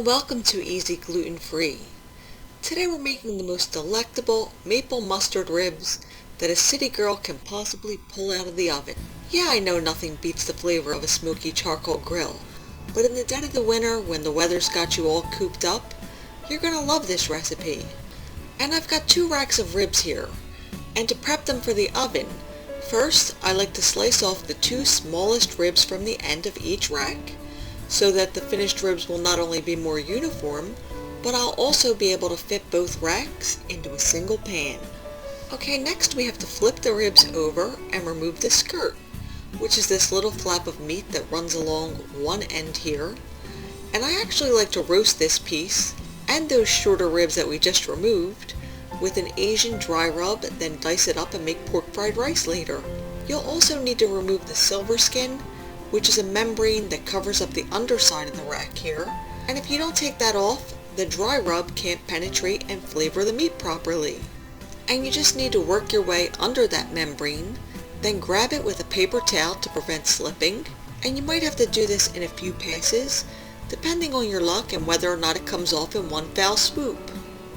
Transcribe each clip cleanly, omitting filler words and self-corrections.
and welcome to EZGlutenFree. Today we're making the most delectable maple mustard ribs that a city girl can possibly pull out of the oven. Yeah, I know nothing beats the flavor of a smoky charcoal grill, but in the dead of the winter when the weather's got you all cooped up, you're gonna love this recipe. And I've got 2 racks of ribs here, and to prep them for the oven, first I like to slice off the 2 smallest ribs from the end of each rack, so that the finished ribs will not only be more uniform, but I'll also be able to fit both racks into a single pan. Okay, next we have to flip the ribs over and remove the skirt, which is this little flap of meat that runs along one end here. And I actually like to roast this piece, and those shorter ribs that we just removed, with an Asian dry rub, then dice it up and make pork fried rice later. You'll also need to remove the silver skin, which is a membrane that covers up the underside of the rack here, and if you don't take that off, the dry rub can't penetrate and flavor the meat properly. And you just need to work your way under that membrane, then grab it with a paper towel to prevent slipping, and you might have to do this in a few passes, depending on your luck and whether or not it comes off in one foul swoop.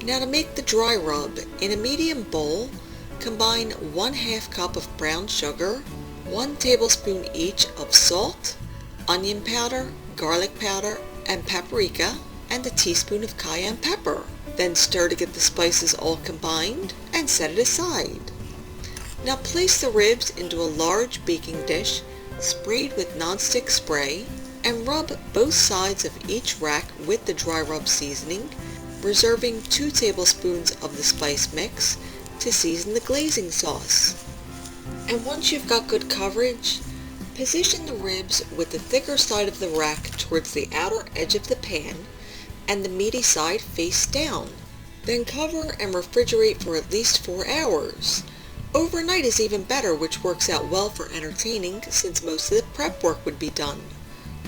Now to make the dry rub, in a medium bowl, combine 1/2 cup of brown sugar, 1 tablespoon each of salt, onion powder, garlic powder, and paprika, and a teaspoon of cayenne pepper. Then stir to get the spices all combined and set it aside. Now place the ribs into a large baking dish sprayed with nonstick spray and rub both sides of each rack with the dry rub seasoning, reserving 2 tablespoons of the spice mix to season the glazing sauce. And once you've got good coverage, position the ribs with the thicker side of the rack towards the outer edge of the pan and the meaty side face down. Then cover and refrigerate for at least 4 hours. Overnight is even better, which works out well for entertaining since most of the prep work would be done.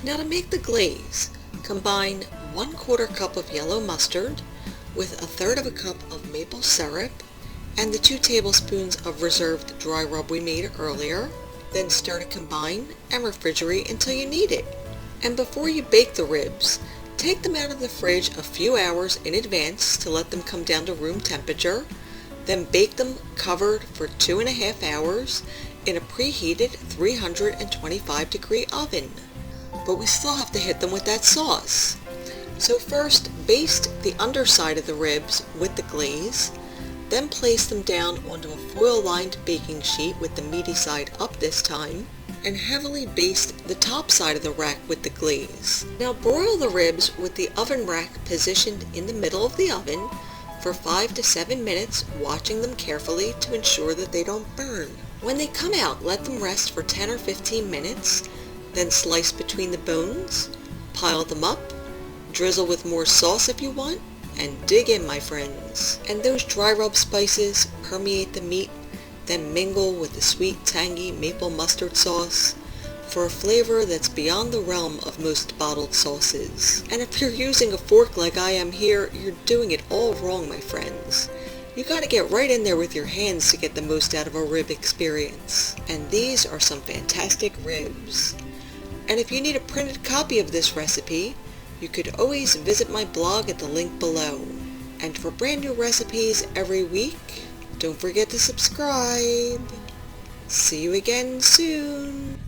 Now to make the glaze, combine 1/4 cup of yellow mustard with 1/3 cup of maple syrup and the 2 tablespoons of reserved dry rub we made earlier. Then stir to combine and refrigerate until you need it. And before you bake the ribs, take them out of the fridge a few hours in advance to let them come down to room temperature. Then bake them covered for 2.5 hours in a preheated 325-degree oven. But we still have to hit them with that sauce. So first, baste the underside of the ribs with the glaze, then place them down onto a foil-lined baking sheet with the meaty side up this time, and heavily baste the top side of the rack with the glaze. Now broil the ribs with the oven rack positioned in the middle of the oven for 5 to 7 minutes, watching them carefully to ensure that they don't burn. When they come out, let them rest for 10 or 15 minutes, then slice between the bones, pile them up, drizzle with more sauce if you want, and dig in, my friends. And those dry rub spices permeate the meat, then mingle with the sweet, tangy maple mustard sauce for a flavor that's beyond the realm of most bottled sauces. And if you're using a fork like I am here, you're doing it all wrong, my friends. You gotta get right in there with your hands to get the most out of a rib experience. And these are some fantastic ribs. And if you need a printed copy of this recipe, you could always visit my blog at the link below. And for brand new recipes every week, don't forget to subscribe. See you again soon.